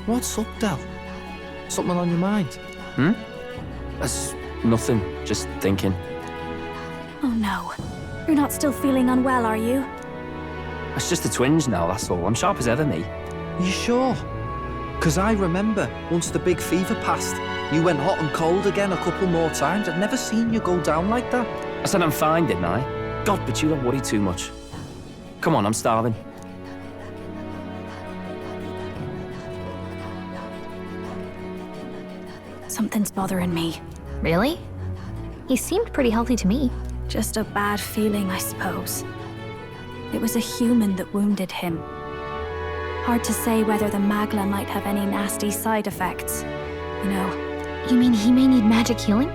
What's up, Del? Something on your mind? That's nothing, just thinking. Oh no. You're not still feeling unwell, are you? It's just a twinge now, that's all. I'm sharp as ever, me. You sure? 'Cause I remember, once the big fever passed, you went hot and cold again a couple more times. I'd never seen you go down like that. I said I'm fine, didn't I? God, but you don't worry too much. Come on, I'm starving. Something's bothering me. Really? He seemed pretty healthy to me. Just a bad feeling, I suppose. It was a human that wounded him. Hard to say whether the magla might have any nasty side effects. You know. You mean he may need magic healing?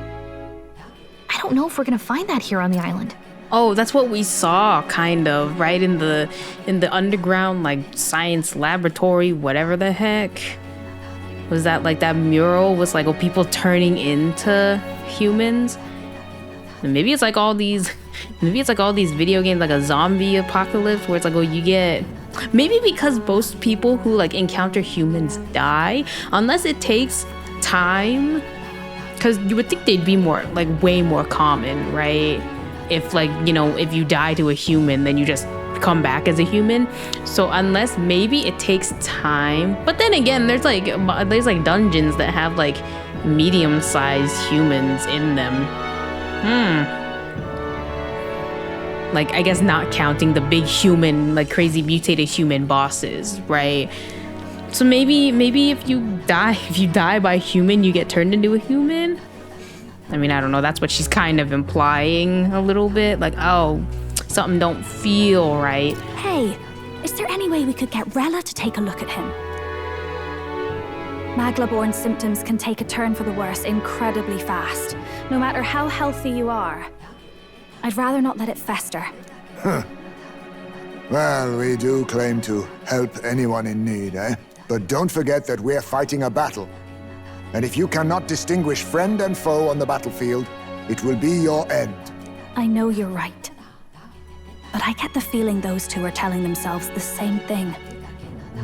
I don't know if we're gonna find that here on the island. Oh, that's what we saw, kind of, right? In the underground, like, science laboratory, whatever the heck. Was that, like, that mural was, like, people turning into humans? And maybe it's like all these video games, like a zombie apocalypse, where it's like, oh, you get... Maybe because most people who, like, encounter humans die, unless it takes time, because you would think they'd be more, like, way more common, right? If, like, you know, if you die to a human, then you just come back as a human. So unless maybe it takes time, but then again, there's like dungeons that have like medium-sized humans in them. Like, I guess not counting the big human, like crazy mutated human bosses, right? So maybe if you die by human, you get turned into a human. I mean, I don't know. That's what she's kind of implying a little bit. Like, oh, something don't feel right. Hey, is there any way we could get Rella to take a look at him? Magla-born symptoms can take a turn for the worse incredibly fast, no matter how healthy you are. I'd rather not let it fester. Well, we do claim to help anyone in need, eh? But don't forget that we're fighting a battle. And if you cannot distinguish friend and foe on the battlefield, it will be your end. I know you're right. But I get the feeling those two are telling themselves the same thing.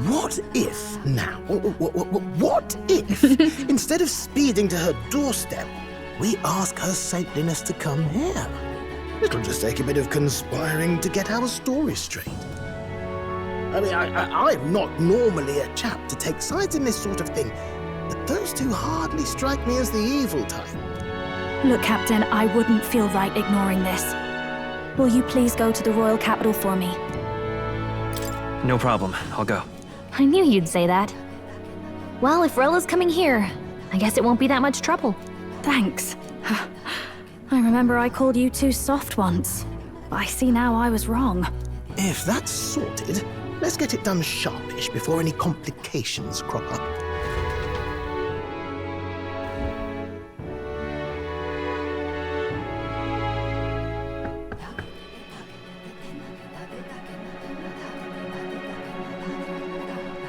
What if, now, what if, instead of speeding to her doorstep, we ask her saintliness to come here? It'll just take a bit of conspiring to get our story straight. I mean, I'm not normally a chap to take sides in this sort of thing, but those two hardly strike me as the evil type. Look, Captain, I wouldn't feel right ignoring this. Will you please go to the royal capital for me? No problem, I'll go. I knew you'd say that. Well, if Rella's coming here, I guess it won't be that much trouble. Thanks. I remember I called you too soft once. I see now I was wrong. If that's sorted, let's get it done sharpish before any complications crop up.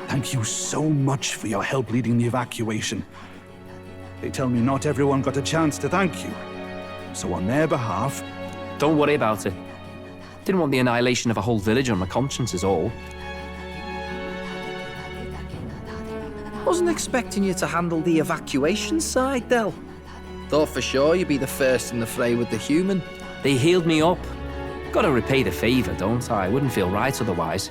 Thank you so much for your help leading the evacuation. They tell me not everyone got a chance to thank you. So on their behalf... Don't worry about it. Didn't want the annihilation of a whole village on my conscience is all. Wasn't expecting you to handle the evacuation side, Del. Thought for sure you'd be the first in the fray with the human. They healed me up. Gotta repay the favor, don't I? Wouldn't feel right otherwise.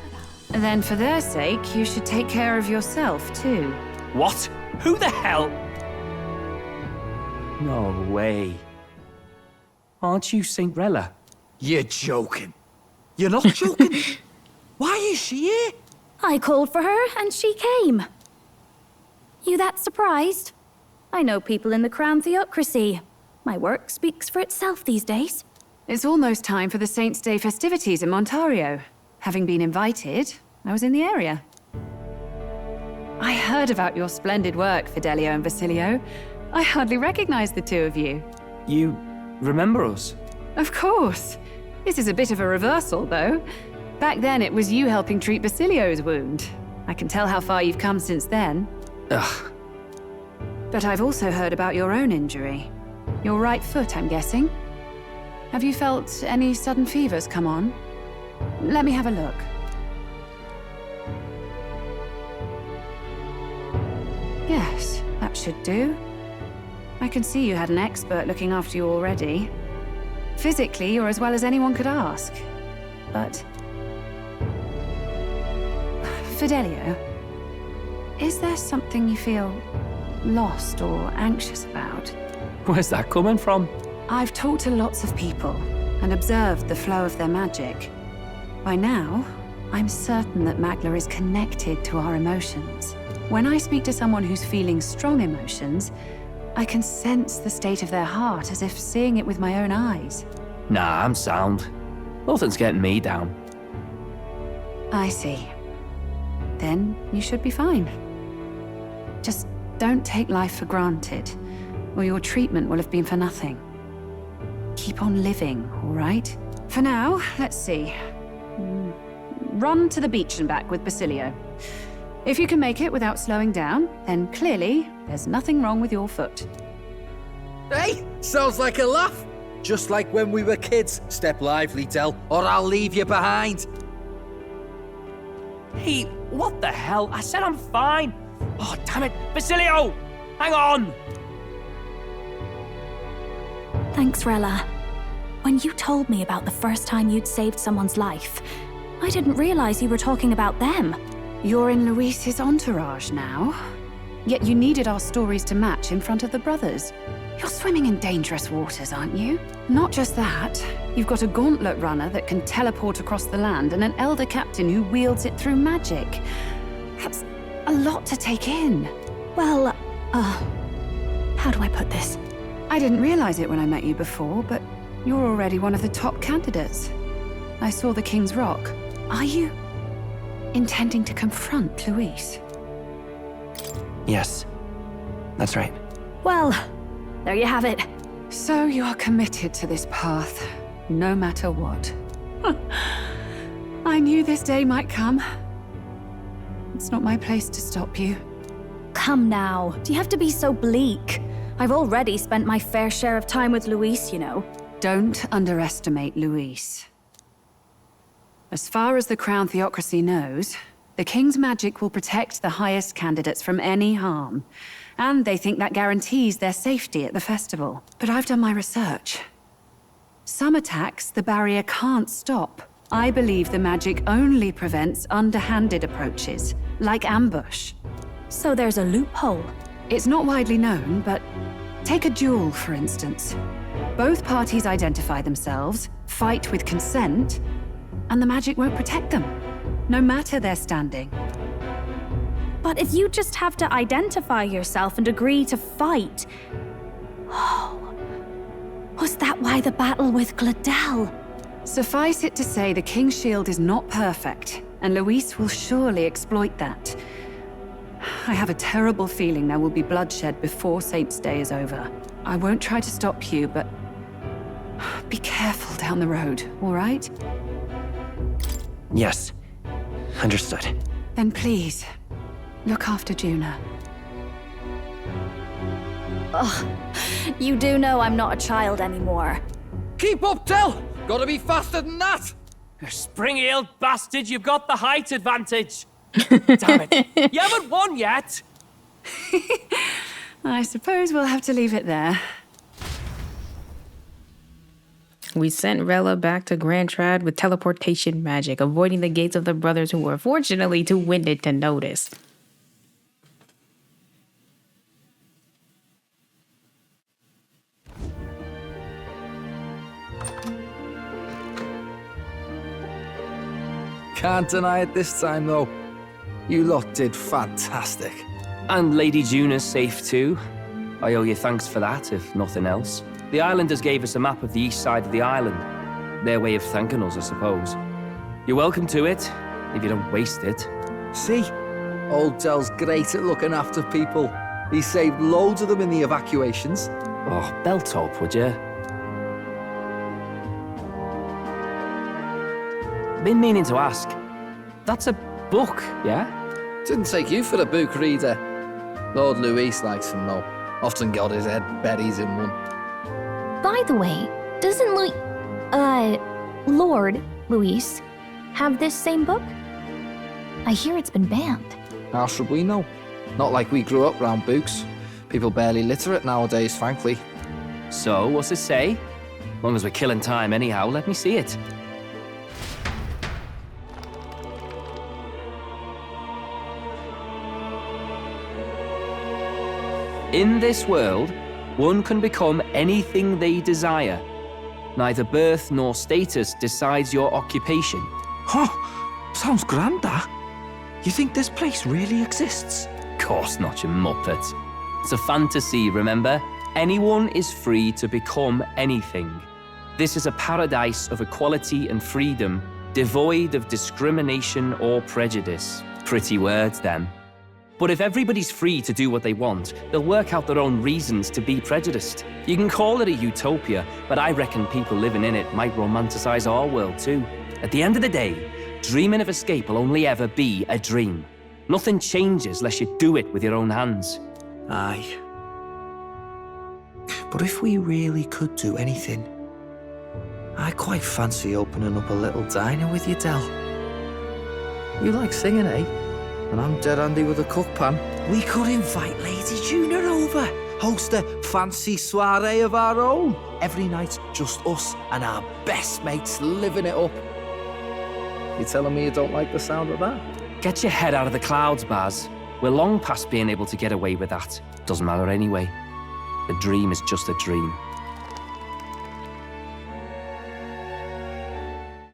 Then for their sake, you should take care of yourself, too. What? Who the hell? No way. Aren't you Saint Rella? You're joking. You're not joking? Why is she here? I called for her and she came. You that surprised? I know people in the Crown Theocracy. My work speaks for itself these days. It's almost time for the Saints' Day festivities in Montario. Having been invited, I was in the area. I heard about your splendid work, Fidelio and Basilio. I hardly recognized the two of you. You remember us? Of course. This is a bit of a reversal, though. Back then, it was you helping treat Basilio's wound. I can tell how far you've come since then. Ugh. But I've also heard about your own injury. Your right foot, I'm guessing. Have you felt any sudden fevers come on? Let me have a look. Yes, that should do. I can see you had an expert looking after you already. Physically, you're as well as anyone could ask. But... Fidelio, is there something you feel lost or anxious about? Where's that coming from? I've talked to lots of people and observed the flow of their magic. By now, I'm certain that Magla is connected to our emotions. When I speak to someone who's feeling strong emotions, I can sense the state of their heart as if seeing it with my own eyes. Nah, I'm sound. Nothing's getting me down. I see. Then you should be fine. Just don't take life for granted, or your treatment will have been for nothing. Keep on living, all right? For now, let's see. Run to the beach and back with Basilio. If you can make it without slowing down, then clearly there's nothing wrong with your foot. Hey, sounds like a laugh. Just like when we were kids. Step lively, Del, or I'll leave you behind. Hey, what the hell? I said I'm fine. Oh, damn it. Basilio! Hang on! Thanks, Rella. When you told me about the first time you'd saved someone's life, I didn't realize you were talking about them. You're in Luis's entourage now. Yet you needed our stories to match in front of the brothers. You're swimming in dangerous waters, aren't you? Not just that, you've got a gauntlet runner that can teleport across the land and an elder captain who wields it through magic. That's a lot to take in. Well, how do I put this? I didn't realize it when I met you before, but you're already one of the top candidates. I saw the King's Rock. Are you intending to confront Luis? Yes, that's right. Well, there you have it. So you are committed to this path, no matter what. I knew this day might come. It's not my place to stop you. Come now, do you have to be so bleak? I've already spent my fair share of time with Luis, you know. Don't underestimate Luis. As far as the Crown Theocracy knows, the King's magic will protect the highest candidates from any harm. And they think that guarantees their safety at the festival. But I've done my research. Some attacks the barrier can't stop. I believe the magic only prevents underhanded approaches, like ambush. So there's a loophole. It's not widely known, but take a duel, for instance. Both parties identify themselves, fight with consent, and the magic won't protect them, no matter their standing. But if you just have to identify yourself and agree to fight... Oh, was that why the battle with Gladel? Suffice it to say, the King's Shield is not perfect, and Luis will surely exploit that. I have a terrible feeling there will be bloodshed before Saint's Day is over. I won't try to stop you, but be careful down the road, all right? Yes, understood. Then please, look after Juna. Ugh, you do know I'm not a child anymore. Keep up, Del! Gotta be faster than that! You spring-heeled bastard, you've got the height advantage. Damn it, you haven't won yet. I suppose we'll have to leave it there. We sent Rella back to Grand Trad with teleportation magic, avoiding the gates of the brothers who were fortunately too winded to notice. Can't deny it this time, though. You lot did fantastic. And Lady Juna's safe too. I owe you thanks for that, if nothing else. The islanders gave us a map of the east side of the island. Their way of thanking us, I suppose. You're welcome to it, if you don't waste it. See? Old Del's great at looking after people. He saved loads of them in the evacuations. Oh, belt up, would you? Been meaning to ask. That's a book, yeah? Didn't take you for a book reader. Lord Luis likes them, though. Often got his head buried in one. By the way, doesn't Lord Luis have this same book? I hear it's been banned. How should we know? Not like we grew up round books. People barely literate nowadays, frankly. So, what's it say? As long as we're killing time anyhow, let me see it. In this world, one can become anything they desire. Neither birth nor status decides your occupation. Huh, sounds grand, that. You think this place really exists? Course not, you muppet. It's a fantasy, remember? Anyone is free to become anything. This is a paradise of equality and freedom, devoid of discrimination or prejudice. Pretty words, them. But if everybody's free to do what they want, they'll work out their own reasons to be prejudiced. You can call it a utopia, but I reckon people living in it might romanticize our world too. At the end of the day, dreaming of escape will only ever be a dream. Nothing changes unless you do it with your own hands. Aye. But if we really could do anything, I quite fancy opening up a little diner with you, Del. You like singing, eh? And I'm dead handy with a cook pan. We could invite Lady Juna over. Host a fancy soiree of our own. Every night, just us and our best mates living it up. You telling me you don't like the sound of that? Get your head out of the clouds, Baz. We're long past being able to get away with that. Doesn't matter anyway. A dream is just a dream.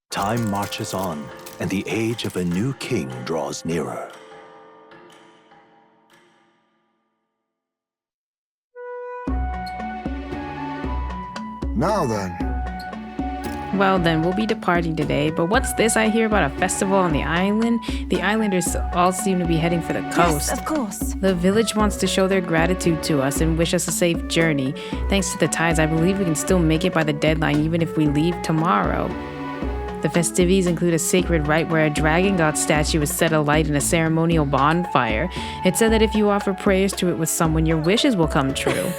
Time marches on, and the age of a new king draws nearer. Now then. Well then, we'll be departing today, but what's this I hear about a festival on the island? The islanders all seem to be heading for the coast. Yes, of course. The village wants to show their gratitude to us and wish us a safe journey. Thanks to the tides, I believe we can still make it by the deadline even if we leave tomorrow. The festivities include a sacred rite where a dragon god statue is set alight in a ceremonial bonfire. It said that if you offer prayers to it with someone, your wishes will come true.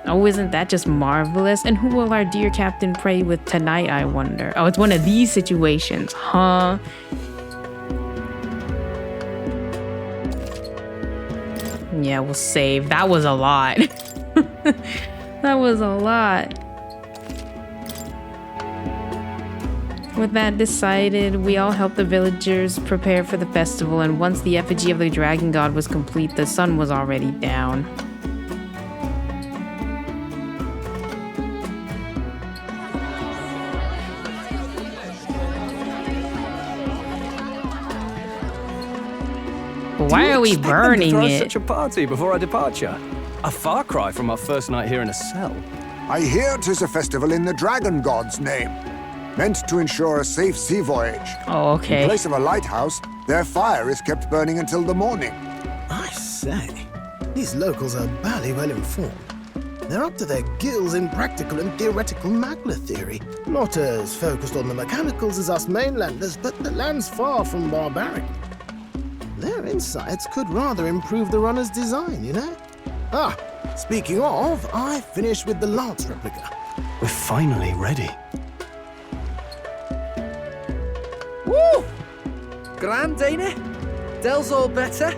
Oh, isn't that just marvelous? And who will our dear captain pray with tonight, I wonder? Oh, it's one of these situations, huh? Yeah, we'll save. That was a lot. That was a lot. With that decided, we all helped the villagers prepare for the festival, and once the effigy of the dragon god was complete, the sun was already down. Why are we burning it? Such a party before our departure. A far cry from our first night here in a cell. I hear 'tis a festival in the dragon god's name, meant to ensure a safe sea voyage. Oh, okay. In place of a lighthouse, their fire is kept burning until the morning. I say, these locals are barely well informed. They're up to their gills in practical and theoretical Magna theory. Not as focused on the mechanicals as us mainlanders, but the land's far from barbaric. Their insights could rather improve the runner's design, you know? Ah, speaking of, I finished with the lance replica. We're finally ready. Woo! Grand, ain't it? Del's all better.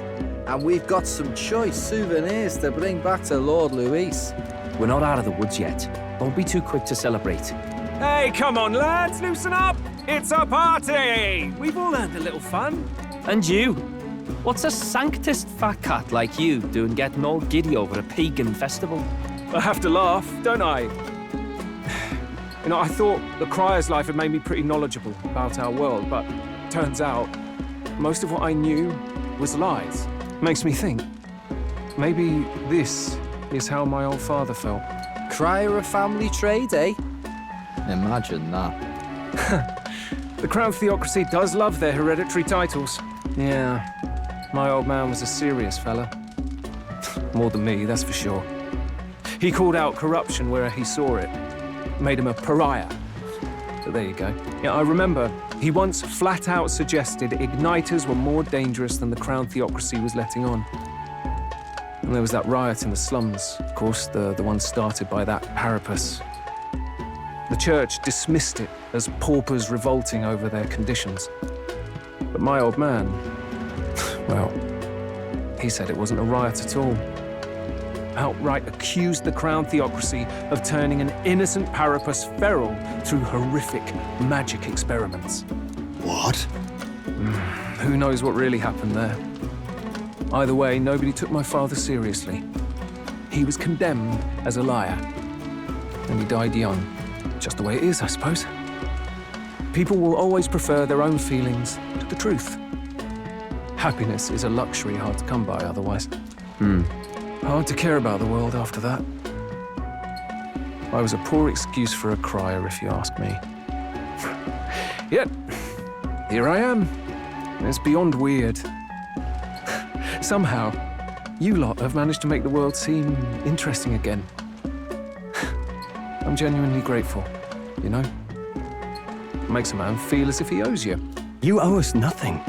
And we've got some choice souvenirs to bring back to Lord Luis. We're not out of the woods yet. Don't be too quick to celebrate. Hey, come on, lads, loosen up! It's a party! We've all earned a little fun. And you? What's a sanctist fat cat like you doing getting all giddy over a pagan festival? I have to laugh, don't I? You know, I thought the Crier's life had made me pretty knowledgeable about our world, but turns out most of what I knew was lies. Makes me think, maybe this is how my old father felt. Crier a family trade, eh? Imagine that. The Crown Theocracy does love their hereditary titles. Yeah, my old man was a serious fella. More than me, that's for sure. He called out corruption where he saw it. Made him a pariah. But there you go. Yeah, I remember he once flat out suggested igniters were more dangerous than the Crown Theocracy was letting on. And there was that riot in the slums, of course, the one started by that Parapus. The church dismissed it as paupers revolting over their conditions. But my old man, well, He said it wasn't a riot at all. Outright accused the Crown Theocracy of turning an innocent Parapus feral through horrific magic experiments. What? Who knows what really happened there? Either way, nobody took my father seriously. He was condemned as a liar. And he died young. Just the way it is, I suppose. People will always prefer their own feelings to the truth. Happiness is a luxury hard to come by otherwise. Hard to care about the world after that. I was a poor excuse for a crier, if you ask me. Yet, here I am. It's beyond weird. Somehow, you lot have managed to make the world seem interesting again. I'm genuinely grateful, you know? Makes a man feel as if he owes you. You owe us nothing.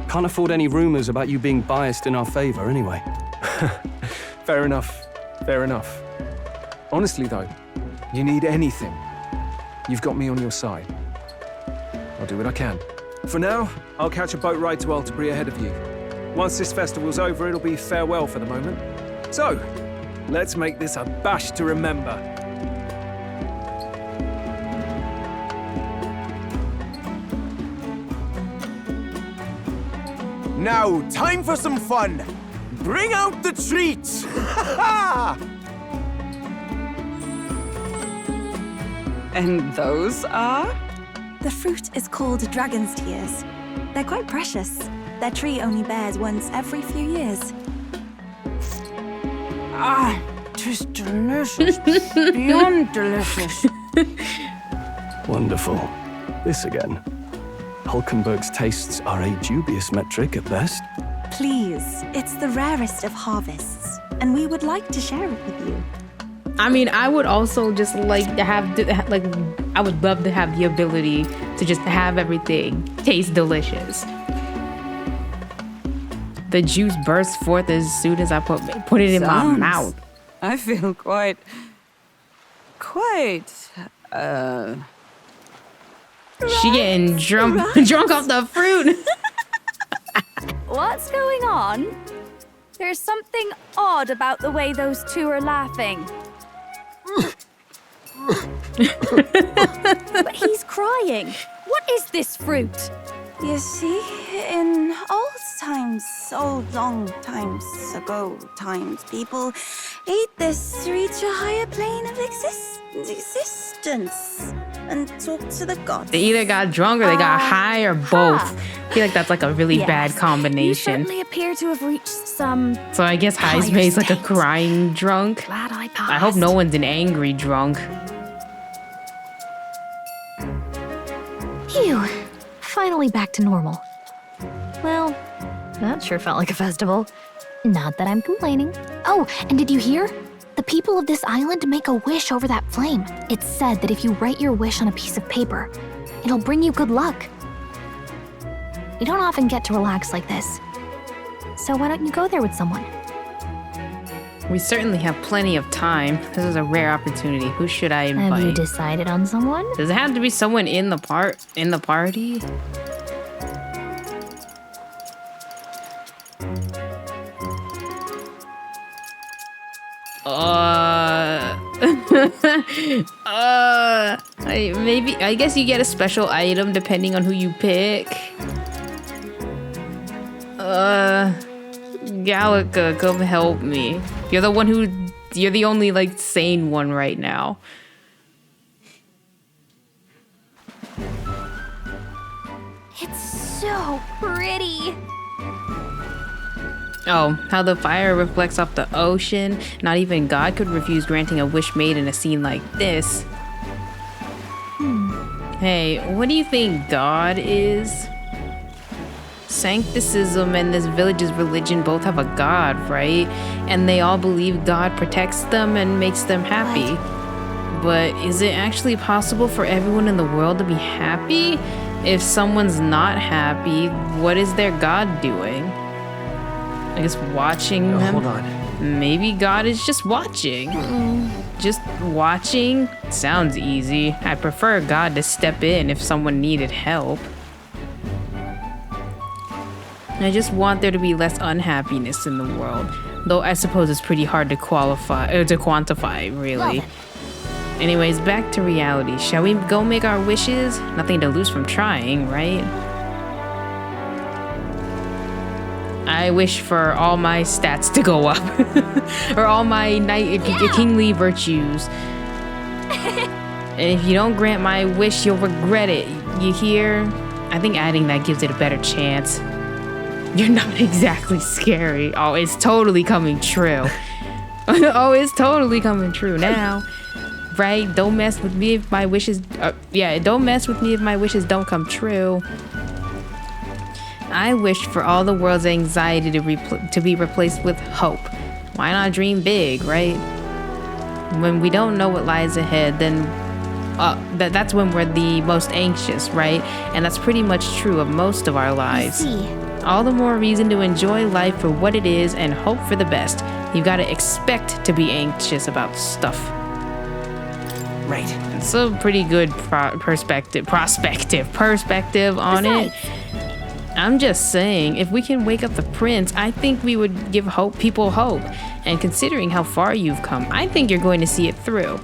Can't afford any rumors about you being biased in our favor anyway. Fair enough. Fair enough. Honestly, though, you need anything, you've got me on your side. I'll do what I can. For now, I'll catch a boat ride to Altabri ahead of you. Once this festival's over, it'll be farewell for the moment. So, let's make this a bash to remember. Now, time for some fun. Bring out the treats! And those are? The fruit is called dragon's tears. They're quite precious. Their tree only bears once every few years. Ah, tis delicious. Beyond delicious. Wonderful. This again. Hulkenberg's tastes are a dubious metric at best. Please, it's the rarest of harvests, and we would like to share it with you. I mean, I would also just like to have, I would love to have the ability to just have everything taste delicious. The juice bursts forth as soon as I put it in my mouth. I feel quite... She getting drunk off the fruit. What's going on? There's something odd about the way those two are laughing. But he's crying. What is this fruit? You see, in old times, so long times ago times, people ate this to reach a higher plane of existence and talk to the gods. They either got drunk or they got high or both. I feel like that's like a really bad combination. You certainly appear to have reached some... So I guess high space like a crying drunk. Glad I passed. I hope no one's an angry drunk. Phew. Finally back to normal. Well, that sure felt like a festival. Not that I'm complaining. Oh, and did you hear? The people of this island make a wish over that flame. It's said that if you write your wish on a piece of paper, it'll bring you good luck. You don't often get to relax like this. So why don't you go there with someone? We certainly have plenty of time. This is a rare opportunity. Who should I invite? Have you decided on someone? Does it have to be someone in the party? I guess you get a special item depending on who you pick. Gallica, come help me. You're the only like sane one right now. It's so pretty. Oh, how the fire reflects off the ocean. Not even God could refuse granting a wish made in a scene like this. Hey, what do you think God is? Sancticism and this village's religion both have a God, right? And they all believe God protects them and makes them happy. But is it actually possible for everyone in the world to be happy? If someone's not happy, what is their God doing? I guess watching them. Hold on. Maybe God is just watching. Just watching? Sounds easy. I prefer God to step in if someone needed help. I just want there to be less unhappiness in the world. Though I suppose it's pretty hard to quantify, really. Anyways, back to reality. Shall we go make our wishes? Nothing to lose from trying, right? I wish for all my stats to go up. Or all my kingly virtues. And if you don't grant my wish, you'll regret it. You hear? I think adding that gives it a better chance. You're not exactly scary. Oh, it's totally coming true. Oh, it's totally coming true now. Right? Don't mess with me if my wishes... don't mess with me if my wishes don't come true. I wish for all the world's anxiety to be replaced with hope. Why not dream big, right? When we don't know what lies ahead, then that's when we're the most anxious, right? And that's pretty much true of most of our lives. All the more reason to enjoy life for what it is and hope for the best. You've got to expect to be anxious about stuff. Right. It's a pretty good perspective on it. I'm just saying, if we can wake up the prince, I think we would give people hope. And considering how far you've come, I think you're going to see it through.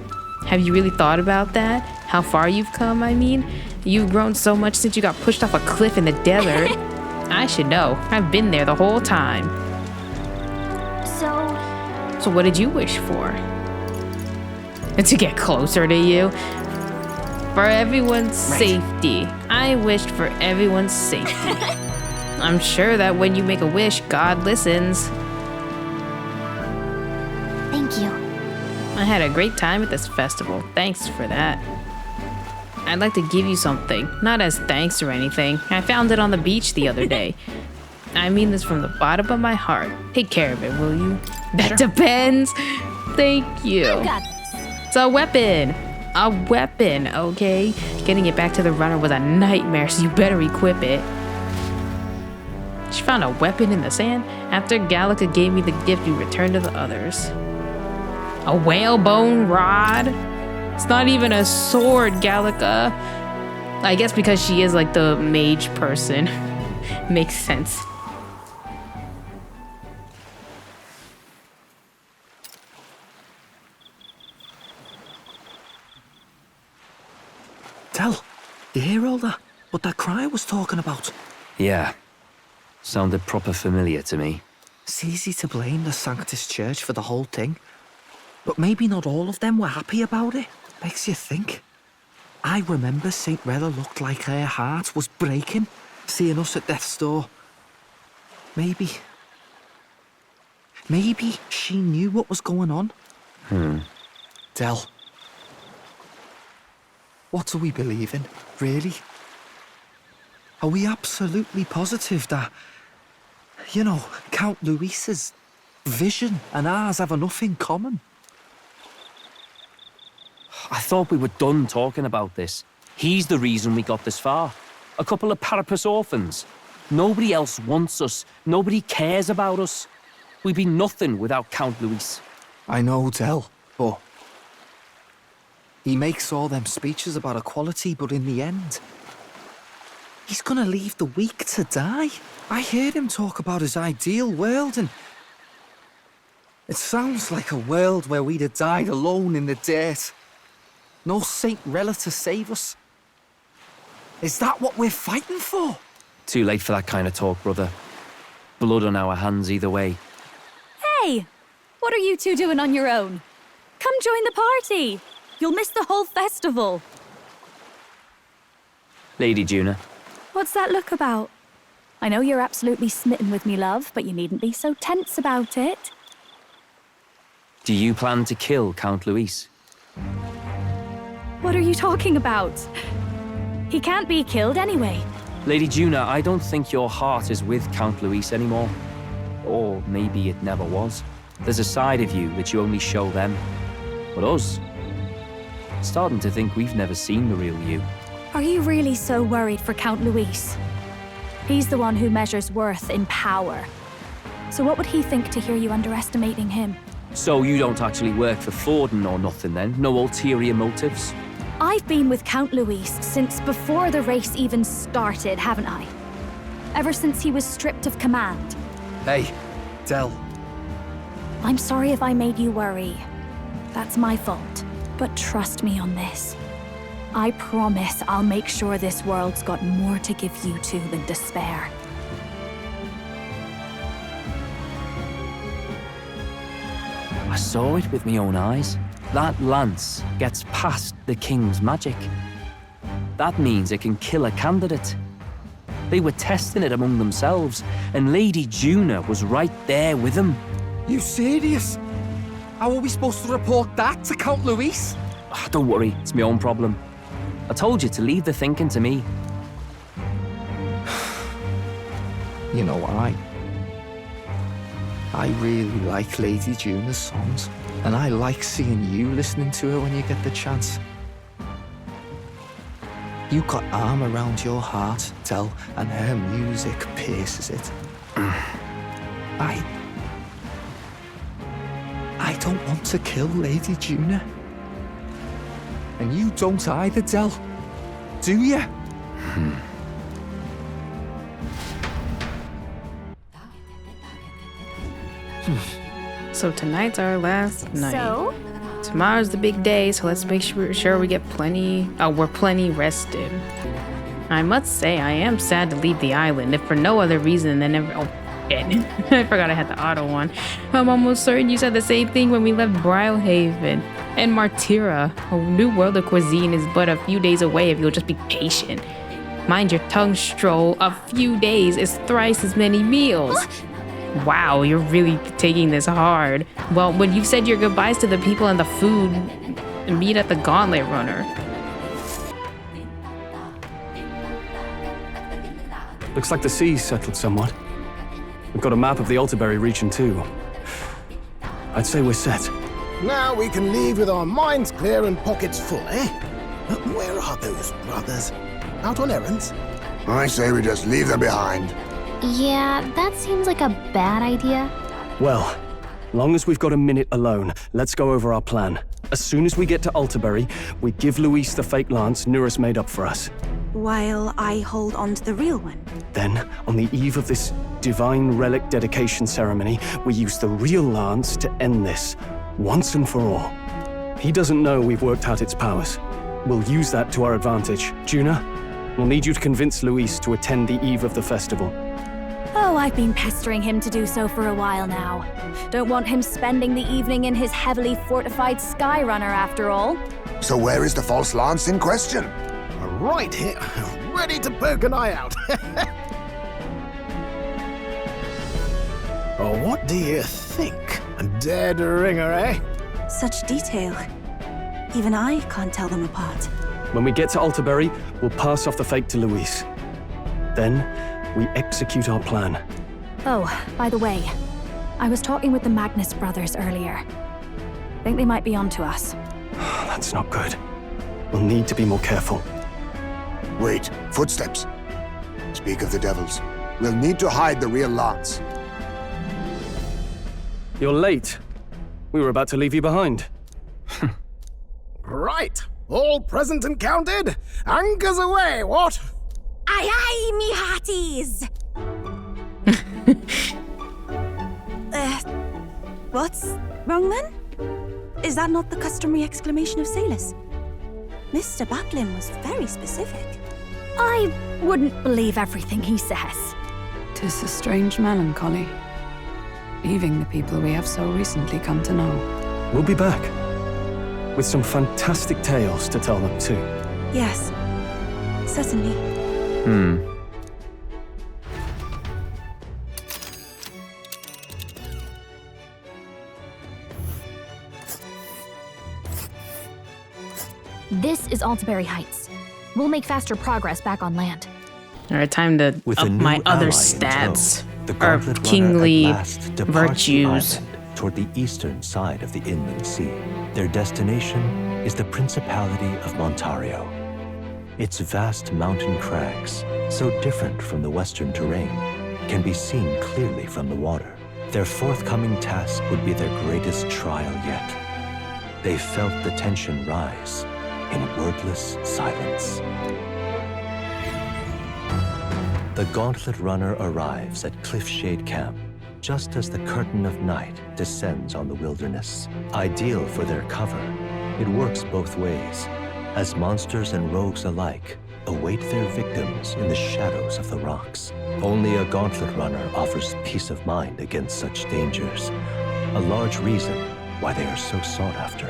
Have you really thought about that? How far you've come, I mean? You've grown so much since you got pushed off a cliff in the desert. I should know. I've been there the whole time. So what did you wish for? To get closer to you. For everyone's safety. I wished for everyone's safety. I'm sure that when you make a wish, God listens. Thank you. I had a great time at this festival. Thanks for that. I'd like to give you something. Not as thanks or anything. I found it on the beach the other day. I mean this from the bottom of my heart. Take care of it, will you? That depends. Thank you. I've got this. It's a weapon. A weapon, okay? Getting it back to the runner was a nightmare, so you better equip it. She found a weapon in the sand. After Gallica gave me the gift, you returned to the others. A whalebone rod? It's not even a sword, Gallica. I guess because she is like the mage person. Makes sense. Tell, you hear all that? What that cry was talking about? Yeah. Sounded proper familiar to me. It's easy to blame the Sanctus Church for the whole thing. But maybe not all of them were happy about it. Makes you think. I remember St. Rella looked like her heart was breaking, seeing us at death's door. Maybe she knew what was going on. Del. What do we believe in, really? Are we absolutely positive that, Count Luis's vision and ours have enough in common? I thought we were done talking about this. He's the reason we got this far. A couple of Parapus orphans. Nobody else wants us. Nobody cares about us. We'd be nothing without Count Luis. I know, Del, but he makes all them speeches about equality, but in the end, he's gonna leave the weak to die. I heard him talk about his ideal world, and it sounds like a world where we'd have died alone in the dirt. No Saint Rella to save us. Is that what we're fighting for? Too late for that kind of talk, brother. Blood on our hands either way. Hey! What are you two doing on your own? Come join the party! You'll miss the whole festival. Lady Juna. What's that look about? I know you're absolutely smitten with me, love, but you needn't be so tense about it. Do you plan to kill Count Luis? What are you talking about? He can't be killed anyway. Lady Juna, I don't think your heart is with Count Luis anymore. Or maybe it never was. There's a side of you that you only show them. But us, starting to think we've never seen the real you. Are you really so worried for Count Luis? He's the one who measures worth in power. So what would he think to hear you underestimating him? So you don't actually work for Forden or nothing then? No ulterior motives? I've been with Count Luis since before the race even started, haven't I? ever since he was stripped of command. Hey, Del. I'm sorry if I made you worry. That's my fault. But trust me on this. I promise I'll make sure this world's got more to give you two than despair. I saw it with my own eyes. That lance gets past the king's magic. That means it can kill a candidate. They were testing it among themselves, and Lady Juna was right there with them. You serious? How are we supposed to report that to Count Luis? Don't worry, it's my own problem. I told you to leave the thinking to me. You know, I really like Lady Juna's songs, and I like seeing you listening to her when you get the chance. You got arm around your heart, Del, and her music pierces it. I don't want to kill Lady Juna. And you don't either, Del. Do you? So tonight's our last night. So? Tomorrow's the big day, so let's make sure we get plenty. We're plenty rested. I must say, I am sad to leave the island, if for no other reason than ever. Oh, shit. I forgot I had the auto on. I'm almost certain you said the same thing when we left Brylehaven. And Martira, a new world of cuisine, is but a few days away if you'll just be patient. Mind your tongue, Stroll. A few days is thrice as many meals. Wow, you're really taking this hard. Well, when you've said your goodbyes to the people and the food, meet at the Gauntlet Runner. Looks like the sea's settled somewhat. We've got a map of the Altaberry region too. I'd say we're set. Now we can leave with our minds clear and pockets full, eh? Where are those brothers? Out on errands? I say we just leave them behind. Yeah, that seems like a bad idea. Well, long as we've got a minute alone, let's go over our plan. As soon as we get to Altaberry, we give Luis the fake lance Nuris made up for us. While I hold on to the real one. Then, on the eve of this divine relic dedication ceremony, we use the real lance to end this, once and for all. He doesn't know we've worked out its powers. We'll use that to our advantage. Juna, we'll need you to convince Luis to attend the eve of the festival. Oh, I've been pestering him to do so for a while now. Don't want him spending the evening in his heavily fortified Skyrunner after all. So where is the false lance in question? Right here, ready to poke an eye out. Oh, what do you think? A dead ringer, eh? Such detail. Even I can't tell them apart. When we get to Altaberry, we'll pass off the fake to Luis. Then, we execute our plan. Oh, by the way, I was talking with the Magnus brothers earlier. Think they might be onto us. That's not good. We'll need to be more careful. Wait, footsteps. Speak of the devils. We'll need to hide the real lance. You're late. We were about to leave you behind. Right, all present and counted. Anchors away, what? Aye, aye, me hearties! What's wrong then? Is that not the customary exclamation of sailors? Mr. Batlin was very specific. I wouldn't believe everything he says. 'Tis a strange melancholy, leaving the people we have so recently come to know. We'll be back. With some fantastic tales to tell them too. Yes, certainly. This is Altaberry Heights. We'll make faster progress back on land. All right, time to With up a new my other ally in stats. tow, the Or Gauntlet Runner kingly at last departs the virtues. island toward the eastern side of the inland sea. Their destination is the Principality of Montario. Its vast mountain crags, so different from the western terrain, can be seen clearly from the water. Their forthcoming task would be their greatest trial yet. They felt the tension rise in wordless silence. The Gauntlet Runner arrives at Cliffshade Camp just as the curtain of night descends on the wilderness. Ideal for their cover, it works both ways, as monsters and rogues alike await their victims in the shadows of the rocks. Only a Gauntlet Runner offers peace of mind against such dangers, a large reason why they are so sought after.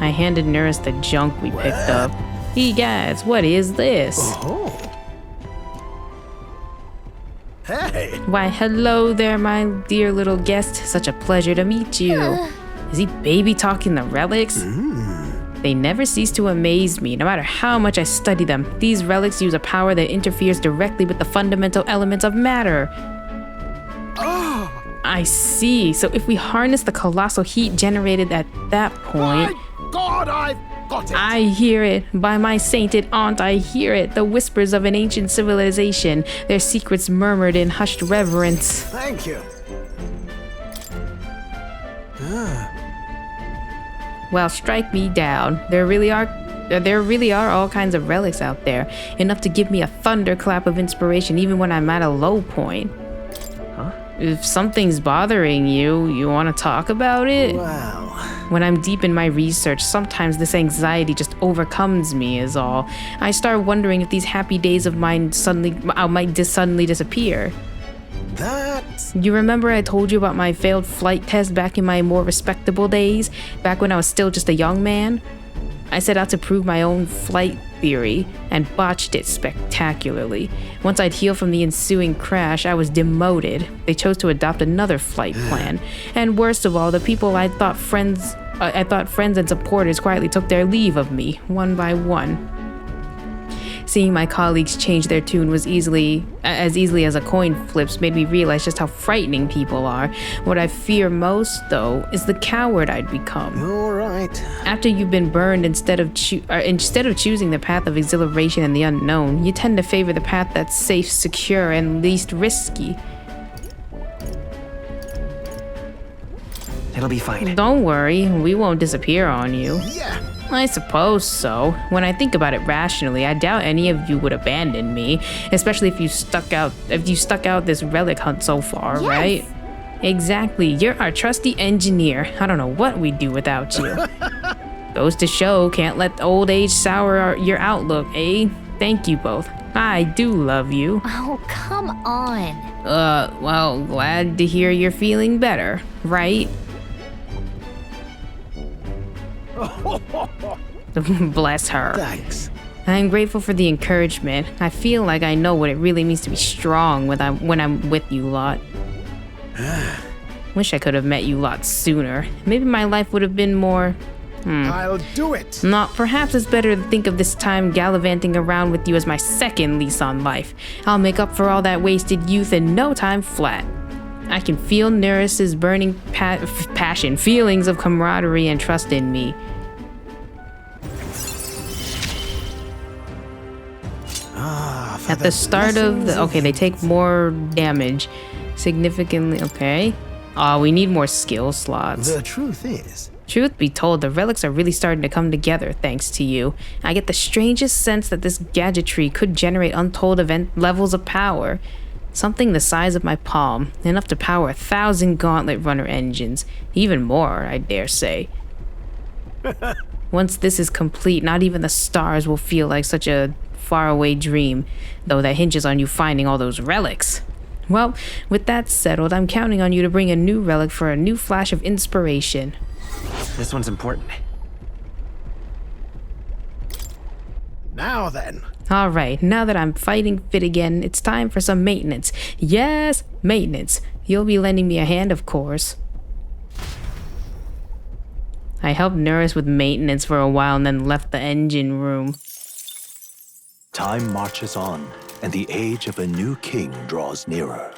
I handed Nurse the junk we picked up. Hey guys, what is this? Oh. Hey! Why, hello there, my dear little guest. Such a pleasure to meet you. Is he baby talking the relics? They never cease to amaze me, no matter how much I study them. These relics use a power that interferes directly with the fundamental elements of matter. Oh! I see. So if we harness the colossal heat generated at that point... My God, I've got it! I hear it. By my sainted aunt, I hear it. The whispers of an ancient civilization, their secrets murmured in hushed reverence. Thank you. Well, strike me down. There really are all kinds of relics out there, enough to give me a thunderclap of inspiration even when I'm at a low point. Huh? If something's bothering you, you want to talk about it? Wow. When I'm deep in my research, sometimes this anxiety just overcomes me is all. I start wondering if these happy days of mine might suddenly disappear. You remember I told you about my failed flight test back in my more respectable days? Back when I was still just a young man? I set out to prove my own flight theory and botched it spectacularly. Once I'd healed from the ensuing crash, I was demoted. They chose to adopt another flight plan. And worst of all, the people I thought friends and supporters quietly took their leave of me, one by one. Seeing my colleagues change their tune was as easily as a coin flips made me realize just how frightening people are. What I fear most, though, is the coward I'd become. All right. After you've been burned, instead of choosing the path of exhilaration and the unknown, you tend to favor the path that's safe, secure, and least risky. It'll be fine. Don't worry, we won't disappear on you. Yeah. I suppose so. When I think about it rationally, I doubt any of you would abandon me, especially if you stuck out this relic hunt so far, right? Exactly. You're our trusty engineer. I don't know what we'd do without you. Goes to show, can't let old age sour your outlook, eh? Thank you both. I do love you. Oh, come on. Well, glad to hear you're feeling better, right? Bless her. Thanks. I'm grateful for the encouragement. I feel like I know what it really means to be strong when I'm with you lot. Wish I could have met you lot sooner. Maybe my life would have been more... I'll do it. Perhaps it's better to think of this time gallivanting around with you as my second lease on life. I'll make up for all that wasted youth in no time flat. I can feel Neris's burning passion, feelings of camaraderie and trust in me. At the start of the... Okay, they take more damage. Significantly... Okay. We need more skill slots. The truth is... Truth be told, the relics are really starting to come together thanks to you. I get the strangest sense that this gadgetry could generate untold levels of power. Something the size of my palm, enough to power 1,000 Gauntlet Runner engines. Even more, I dare say. Once this is complete, not even the stars will feel like such a faraway dream, though that hinges on you finding all those relics. Well, with that settled, I'm counting on you to bring a new relic for a new flash of inspiration. This one's important. Now then. Alright, now that I'm fighting fit again, it's time for some maintenance. Yes, maintenance. You'll be lending me a hand, of course. I helped Nurse with maintenance for a while and then left the engine room. Time marches on, and the age of a new king draws nearer.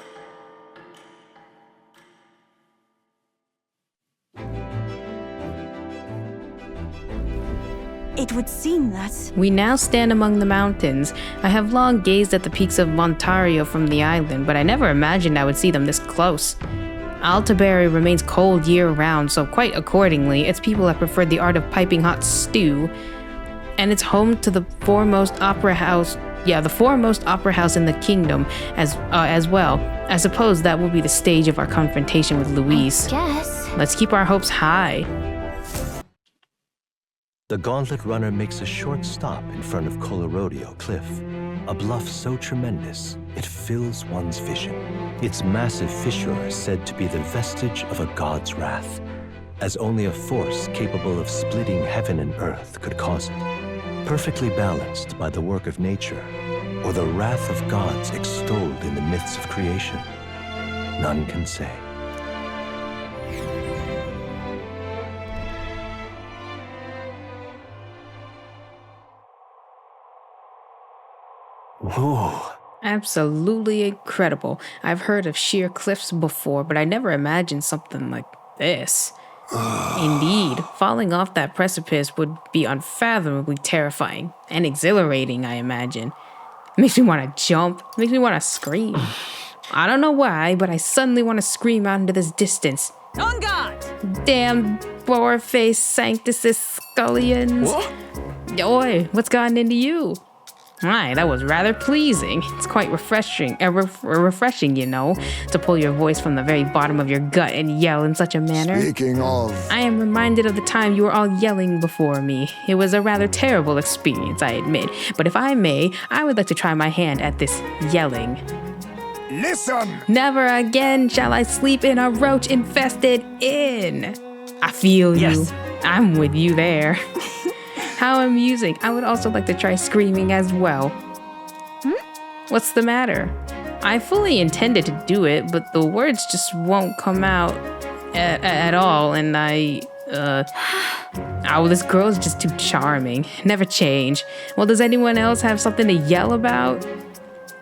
It would seem that... We now stand among the mountains. I have long gazed at the peaks of Montario from the island, but I never imagined I would see them this close. Altaberry remains cold year-round, so quite accordingly, its people have preferred the art of piping hot stew. And it's home to the foremost opera house the foremost opera house in the kingdom as well. I suppose that will be the stage of our confrontation with Louise. Yes. Let's keep our hopes high. The Gauntlet Runner makes a short stop in front of Colorodeo Cliff, a bluff so tremendous it fills one's vision. Its massive fissure is said to be the vestige of a god's wrath, as only a force capable of splitting heaven and earth could cause it. Perfectly balanced by the work of nature, or the wrath of gods extolled in the myths of creation, none can say. Whoa. Absolutely incredible. I've heard of sheer cliffs before, but I never imagined something like this. Indeed, falling off that precipice would be unfathomably terrifying and exhilarating, I imagine. Makes me want to jump, makes me want to scream. I don't know why, but I suddenly want to scream out into this distance. On guard! Damn boar-faced sanctuses scullions. What? Oi, what's gotten into you? My, that was rather pleasing. It's quite refreshing, refreshing, you know, to pull your voice from the very bottom of your gut and yell in such a manner. Speaking of... I am reminded of the time you were all yelling before me. It was a rather terrible experience, I admit. But if I may, I would like to try my hand at this yelling. Listen! Never again shall I sleep in a roach-infested inn. I feel you. Yes. I'm with you there. How amusing. I would also like to try screaming as well. What's the matter? I fully intended to do it, but the words just won't come out at all, and oh, this girl is just too charming. Never change. Well, does anyone else have something to yell about?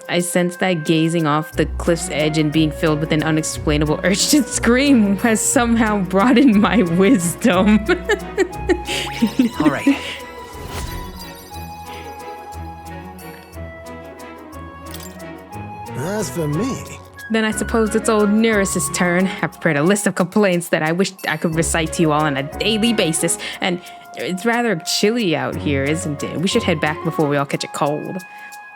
I sense that gazing off the cliff's edge and being filled with an unexplainable urge to scream has somehow broadened my wisdom. All right. As for me, Then I suppose it's old Nereus's turn. I prepared a list of complaints that I wish I could recite to you all on a daily basis, and it's rather chilly out here, isn't it? We should head back before we all catch a cold.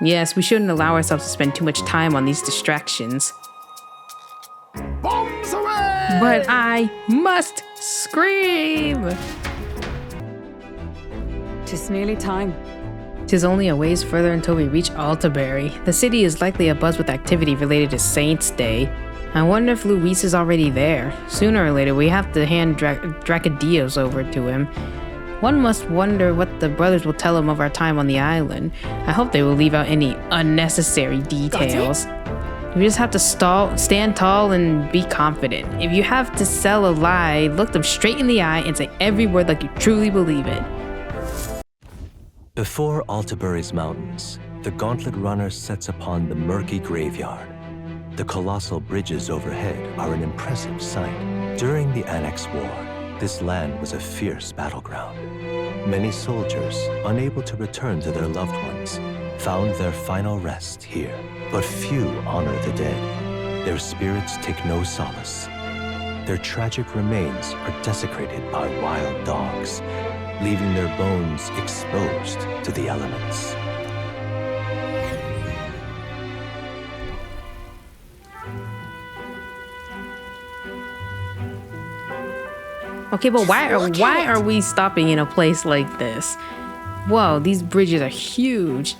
Yes, we shouldn't allow ourselves to spend too much time on these distractions. Bombs away! But I must scream! 'Tis nearly time. 'Tis only a ways further until we reach Altabury. The city is likely abuzz with activity related to Saints' Day. I wonder if Luis is already there. Sooner or later, we have to hand Dracadios over to him. One must wonder what the brothers will tell him of our time on the island. I hope they will leave out any unnecessary details. You just have to stand tall and be confident. If you have to sell a lie, look them straight in the eye and say every word like you truly believe it. Before Altabury's mountains, the Gauntlet Runner sets upon the murky graveyard. The colossal bridges overhead are an impressive sight. During the Annex War, this land was a fierce battleground. Many soldiers, unable to return to their loved ones, found their final rest here. But few honor the dead. Their spirits take no solace. Their tragic remains are desecrated by wild dogs, leaving their bones exposed to the elements. Okay, but why are we stopping in a place like this? Whoa, these bridges are huge.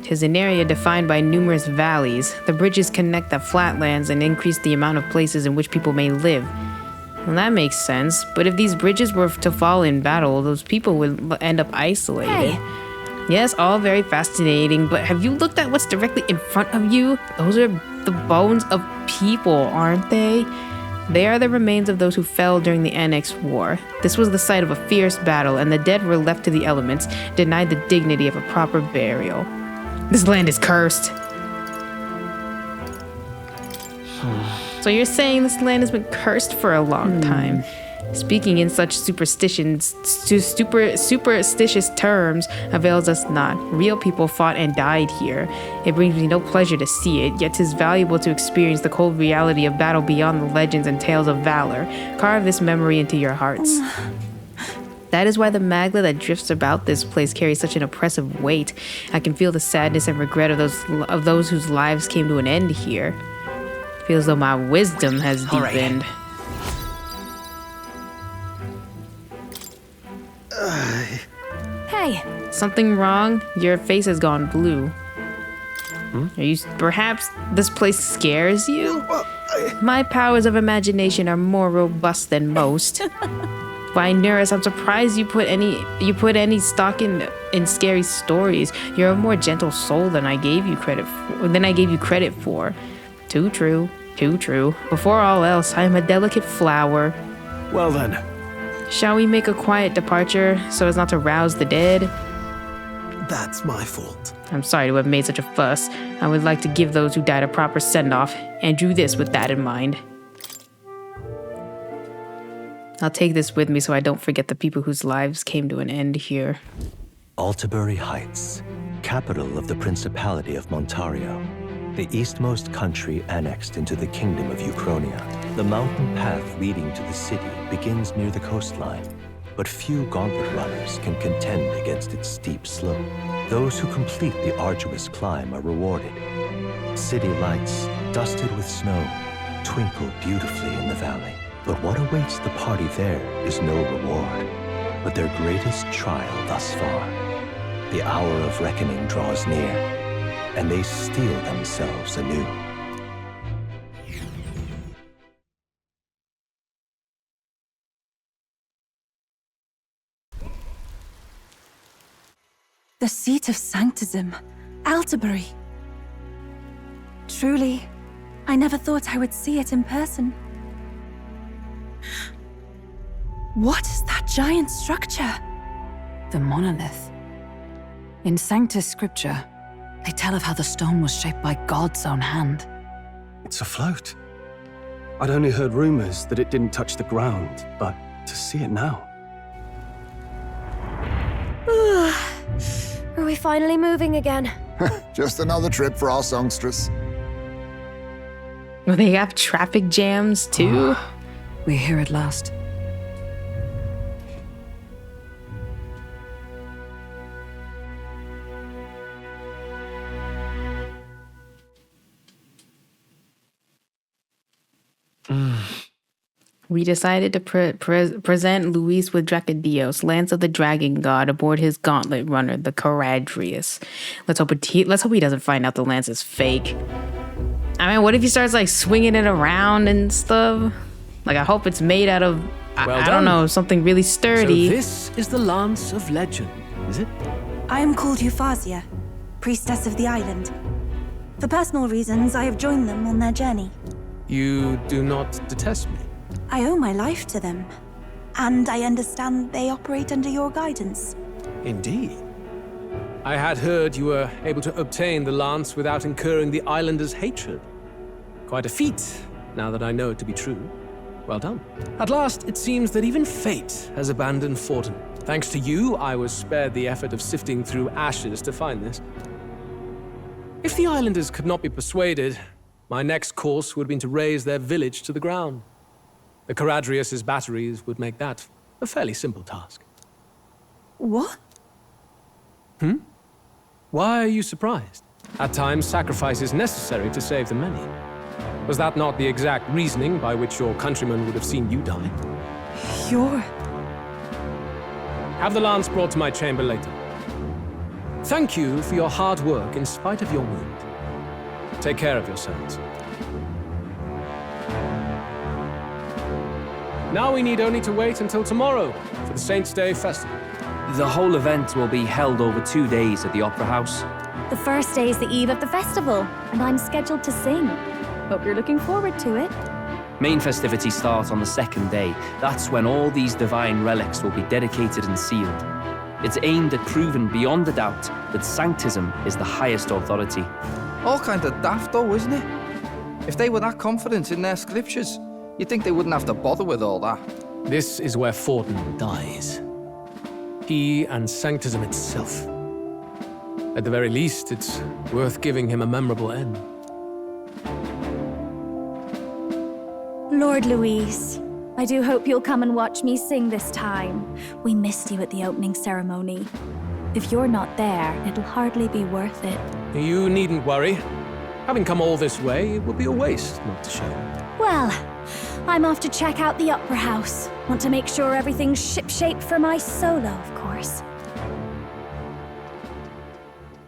'Tis an area defined by numerous valleys. The bridges connect the flatlands and increase the amount of places in which people may live. Well, that makes sense, but if these bridges were to fall in battle, those people would end up isolated. Hey. Yes, all very fascinating, but have you looked at what's directly in front of you? Those are the bones of people, aren't they? They are the remains of those who fell during the Annex War. This was the site of a fierce battle, and the dead were left to the elements, denied the dignity of a proper burial. This land is cursed. So you're saying this land has been cursed for a long time. Speaking in such superstitious terms avails us not. Real people fought and died here. It brings me no pleasure to see it, yet 'tis valuable to experience the cold reality of battle beyond the legends and tales of valor. Carve this memory into your hearts. That is why the magla that drifts about this place carries such an oppressive weight. I can feel the sadness and regret of those whose lives came to an end here. Feels though my wisdom has deepened. Hey. Something wrong? Your face has gone blue. Are you perhaps this place scares you? My powers of imagination are more robust than most. Why, Nurse, I'm surprised you put any stock in scary stories. You're a more gentle soul than I gave you credit for. Too true, too true. Before all else, I am a delicate flower. Well then. Shall we make a quiet departure so as not to rouse the dead? That's my fault. I'm sorry to have made such a fuss. I would like to give those who died a proper send-off, and drew this with that in mind. I'll take this with me so I don't forget the people whose lives came to an end here. Altabury Heights, capital of the Principality of Montario, the eastmost country annexed into the Kingdom of Uchronia. The mountain path leading to the city begins near the coastline, but few gauntlet runners can contend against its steep slope. Those who complete the arduous climb are rewarded. City lights, dusted with snow, twinkle beautifully in the valley. But what awaits the party there is no reward, but their greatest trial thus far. The hour of reckoning draws near, and they steel themselves anew. The seat of Sanctism, Altabury. Truly, I never thought I would see it in person. What is that giant structure? The monolith. In Sanctus Scripture, they tell of how the stone was shaped by God's own hand. It's afloat. I'd only heard rumors that it didn't touch the ground, but to see it now. Are we finally moving again? Just another trip for our songstress. Well, they have traffic jams too. We're here at last. We decided to present Luis with Dracodios, Lance of the Dragon God, aboard his gauntlet runner, the Caradrius. Let's hope he doesn't find out the lance is fake. I mean, what if he starts like swinging it around and stuff? Like, I hope it's made out of, I don't know, something really sturdy. So this is the Lance of Legend, is it? I am called Euphrasia, priestess of the island. For personal reasons, I have joined them on their journey. You do not detest me? I owe my life to them, and I understand they operate under your guidance. Indeed. I had heard you were able to obtain the lance without incurring the islanders' hatred. Quite a feat, now that I know it to be true. Well done. At last, it seems that even fate has abandoned Fortin. Thanks to you, I was spared the effort of sifting through ashes to find this. If the islanders could not be persuaded, my next course would have been to raze their village to the ground. The Caradrius' batteries would make that a fairly simple task. What? Why are you surprised? At times, sacrifice is necessary to save the many. Was that not the exact reasoning by which your countrymen would have seen you die? You're... Have the lance brought to my chamber later. Thank you for your hard work in spite of your wound. Take care of yourselves. Now we need only to wait until tomorrow for the Saints' Day festival. The whole event will be held over 2 days at the Opera House. The first day is the eve of the festival, and I'm scheduled to sing. Hope you're looking forward to it. Main festivities start on the second day. That's when all these divine relics will be dedicated and sealed. It's aimed at proving beyond a doubt that Sanctism is the highest authority. All kind of daft though, isn't it? If they were that confident in their scriptures, you'd think they wouldn't have to bother with all that. This is where Fortin dies. He and Sanctism itself. At the very least, it's worth giving him a memorable end. Lord Louise, I do hope you'll come and watch me sing this time. We missed you at the opening ceremony. If you're not there, it'll hardly be worth it. You needn't worry. Having come all this way, it would be a waste not to show. Well, I'm off to check out the Opera House. Want to make sure everything's shipshape for my solo, of course.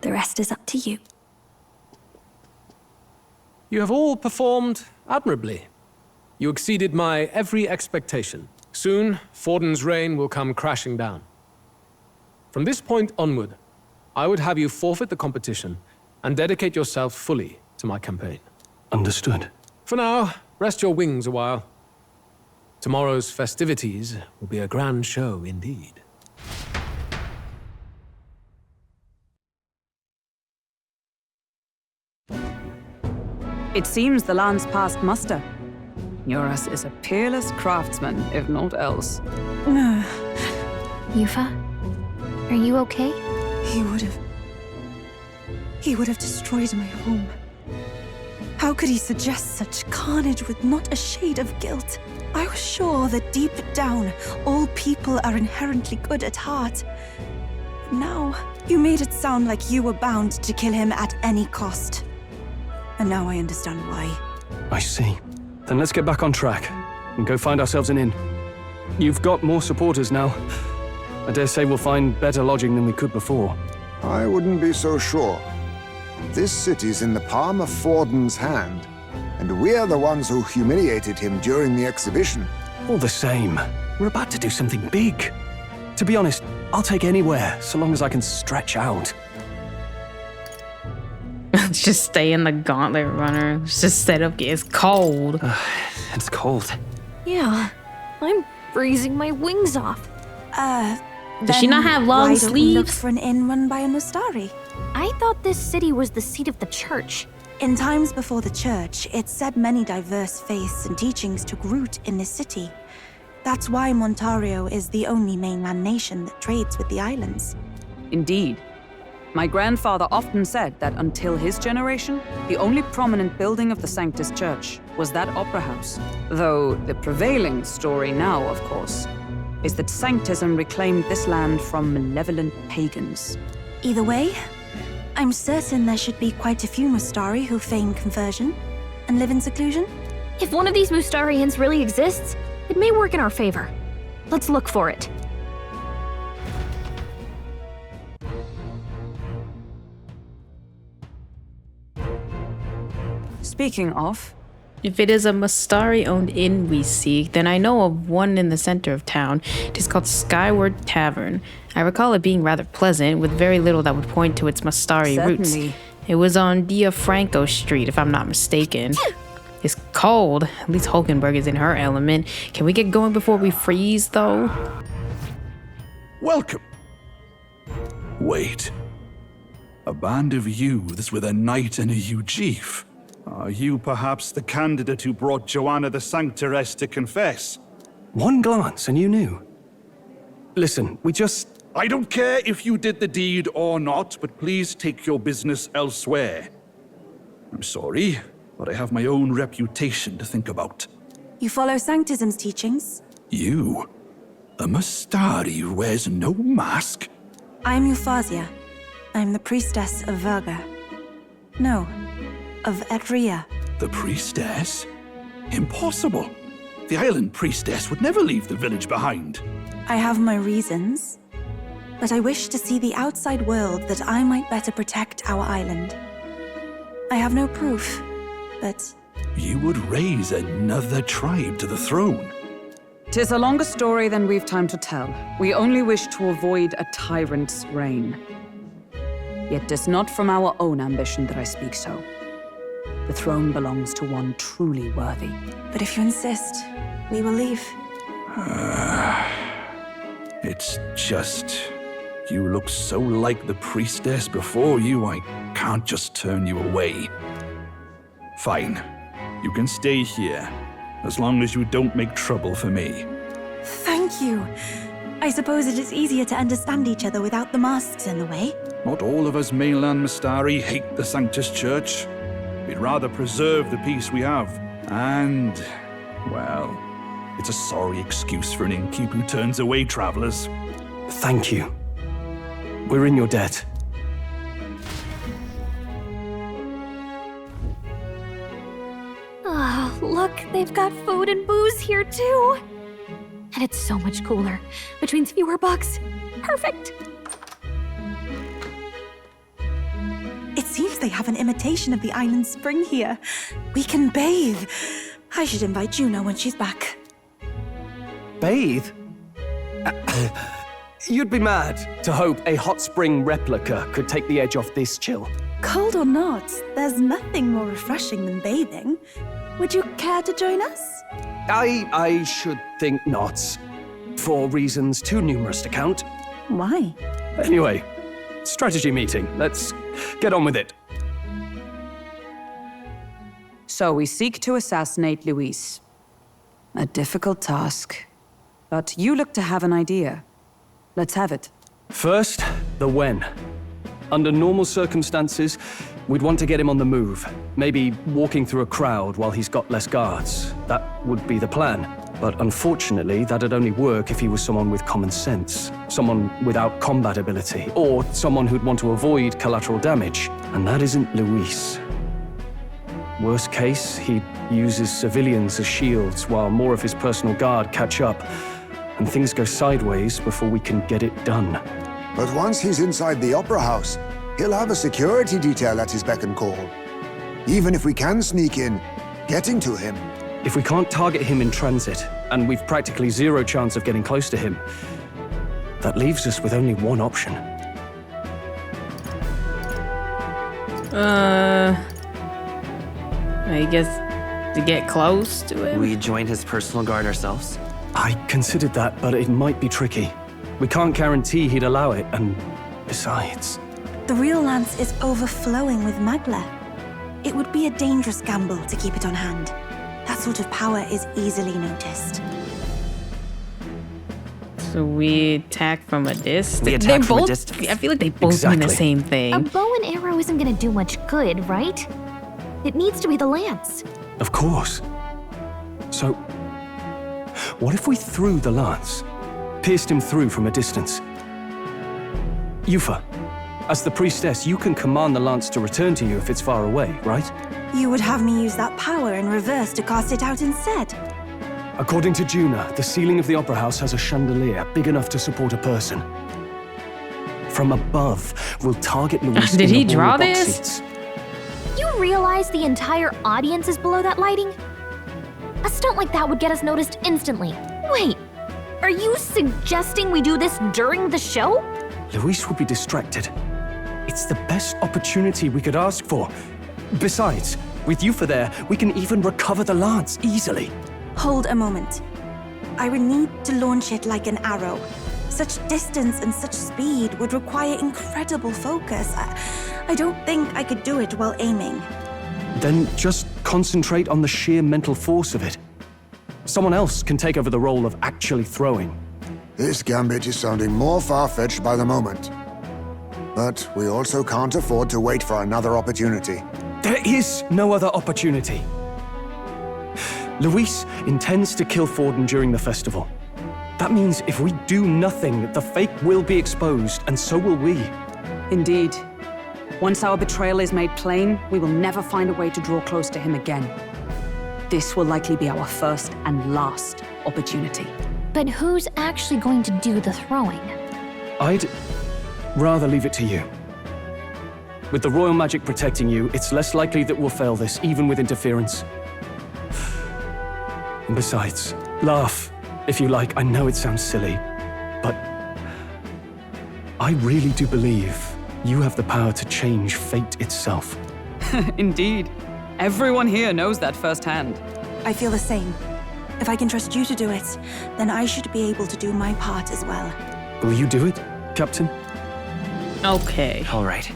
The rest is up to you. You have all performed admirably. You exceeded my every expectation. Soon, Forden's reign will come crashing down. From this point onward, I would have you forfeit the competition and dedicate yourself fully to my campaign. Understood. For now, rest your wings a while. Tomorrow's festivities will be a grand show indeed. It seems the land's passed muster. Eurus is a peerless craftsman, if not else. Yufa, are you okay? He would have destroyed my home. How could he suggest such carnage with not a shade of guilt? I was sure that deep down, all people are inherently good at heart. But now, you made it sound like you were bound to kill him at any cost. And now I understand why. I see. Then let's get back on track and go find ourselves an inn. You've got more supporters now. I dare say we'll find better lodging than we could before. I wouldn't be so sure. This city's in the palm of Forden's hand, and we're the ones who humiliated him during the exhibition. All the same, we're about to do something big. To be honest, I'll take anywhere, so long as I can stretch out. Just stay in the gauntlet runner. Just set up. It's cold. It's cold. Yeah, I'm freezing my wings off. Does she not have long why don't we look sleeves? for an inn run by a Mustari? I thought this city was the seat of the church. In times before the church, it's said many diverse faiths and teachings took root in this city. That's why Montario is the only mainland nation that trades with the islands. Indeed. My grandfather often said that until his generation, the only prominent building of the Sanctus Church was that opera house. Though the prevailing story now, of course, is that Sanctism reclaimed this land from malevolent pagans. Either way, I'm certain there should be quite a few Mustari who feign conversion and live in seclusion. If one of these Mustarians really exists, it may work in our favor. Let's look for it. Speaking of, If it is a Mustari-owned inn we seek, then I know of one in the center of town. It is called Skyward Tavern. I recall it being rather pleasant, with very little that would point to its Mustari roots. Certainly. It was on Dia Franco Street, if I'm not mistaken. It's cold. At least Hulkenberg is in her element. Can we get going before we freeze, though? Welcome. Wait. A band of youths with a knight and a Eugif. Are you perhaps the candidate who brought Joanna the Sanctoress to confess? One glance and you knew. Listen, we just... I don't care if you did the deed or not, but please take your business elsewhere. I'm sorry, but I have my own reputation to think about. You follow Sanctism's teachings? You? A Mustari who wears no mask? I'm Euphausia. I'm the priestess of Verga. No, of Edria. The priestess? Impossible. The island priestess would never leave the village behind. I have my reasons, but I wish to see the outside world that I might better protect our island. I have no proof, but... You would raise another tribe to the throne. 'Tis a longer story than we've time to tell. We only wish to avoid a tyrant's reign. Yet 'tis not from our own ambition that I speak so. The throne belongs to one truly worthy. But if you insist, we will leave. It's just... You look so like the priestess before you, I can't just turn you away. Fine. You can stay here, as long as you don't make trouble for me. Thank you. I suppose it is easier to understand each other without the masks in the way. Not all of us mainland Mustari hate the Sanctus Church. We'd rather preserve the peace we have. And, well, It's a sorry excuse for an innkeep who turns away travelers. Thank you. We're in your debt. Oh, look, they've got food and booze here too. And it's so much cooler, which means fewer bugs. Perfect. It seems they have an imitation of the island spring here. We can bathe. I should invite Juno when she's back. Bathe? You'd be mad to hope a hot spring replica could take the edge off this chill. Cold or not, there's nothing more refreshing than bathing. Would you care to join us? I should think not. For reasons too numerous to count. Why? Anyway, strategy meeting. Let's get on with it. So we seek to assassinate Luis. A difficult task. But you look to have an idea. Let's have it. First, the when. Under normal circumstances, we'd want to get him on the move. Maybe walking through a crowd while he's got less guards. That would be the plan. But unfortunately, that'd only work if he was someone with common sense. Someone without combat ability. Or someone who'd want to avoid collateral damage. And that isn't Luis. Worst case, he'd use his civilians as shields while more of his personal guard catch up. And things go sideways before we can get it done. But once he's inside the Opera House, he'll have a security detail at his beck and call. Even if we can sneak in, getting to him. If we can't target him in transit, and we've practically zero chance of getting close to him, that leaves us with only one option. I guess to get close to him. We join his personal guard ourselves? I considered that, but it might be tricky. We can't guarantee he'd allow it, and besides... The real lance is overflowing with magla. It would be a dangerous gamble to keep it on hand. That sort of power is easily noticed. So we attack from a distance. We attack from a distance. I feel like they both mean the same thing. A bow and arrow isn't gonna do much good, right? It needs to be the lance. Of course. So, what if we threw the lance? Pierced him through from a distance? Yufa, as the priestess, you can command the lance to return to you if it's far away, right? You would have me use that power in reverse to cast it out instead. According to Juna, the ceiling of the Opera House has a chandelier big enough to support a person. From above, we'll target Luis Did in he the draw box this? seats. You realize the entire audience is below that lighting? A stunt like that would get us noticed instantly. Wait, are you suggesting we do this during the show? Luis would be distracted. It's the best opportunity we could ask for. Besides, with Yufa there, we can even recover the lance easily. Hold a moment. I would need to launch it like an arrow. Such distance and such speed would require incredible focus. I don't think I could do it while aiming. Then just concentrate on the sheer mental force of it. Someone else can take over the role of actually throwing. This gambit is sounding more far-fetched by the moment. But we also can't afford to wait for another opportunity. There is no other opportunity. Luis intends to kill Forden during the festival. That means if we do nothing, the fake will be exposed, and so will we. Indeed. Once our betrayal is made plain, we will never find a way to draw close to him again. This will likely be our first and last opportunity. But who's actually going to do the throwing? I'd rather leave it to you. With the royal magic protecting you, it's less likely that we'll fail this, even with interference. And besides, laugh, if you like. I know it sounds silly, but I really do believe you have the power to change fate itself. Indeed. Everyone here knows that firsthand. I feel the same. If I can trust you to do it, then I should be able to do my part as well. Will you do it, Captain? Okay. All right.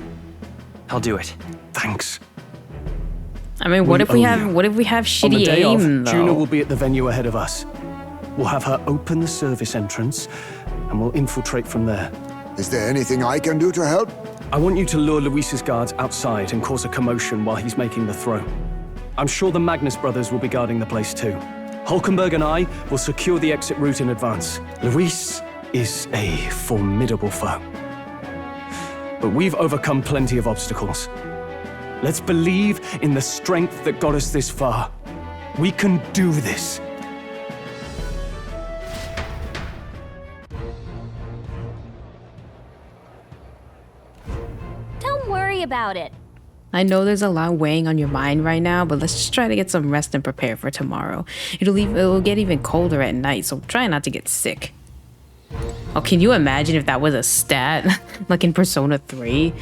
I'll do it. Thanks. I mean, what if we have shitty On the day aim of, though? Juna will be at the venue ahead of us. We'll have her open the service entrance, and we'll infiltrate from there. Is there anything I can do to help? I want you to lure Luis's guards outside and cause a commotion while he's making the throw. I'm sure the Magnus brothers will be guarding the place too. Hulkenberg and I will secure the exit route in advance. Luis is a formidable foe. But we've overcome plenty of obstacles. Let's believe in the strength that got us this far. We can do this. Don't worry about it. I know there's a lot weighing on your mind right now, but let's just try to get some rest and prepare for tomorrow. It'll get even colder at night, so try not to get sick. Oh, can you imagine if that was a stat? Like in Persona 3?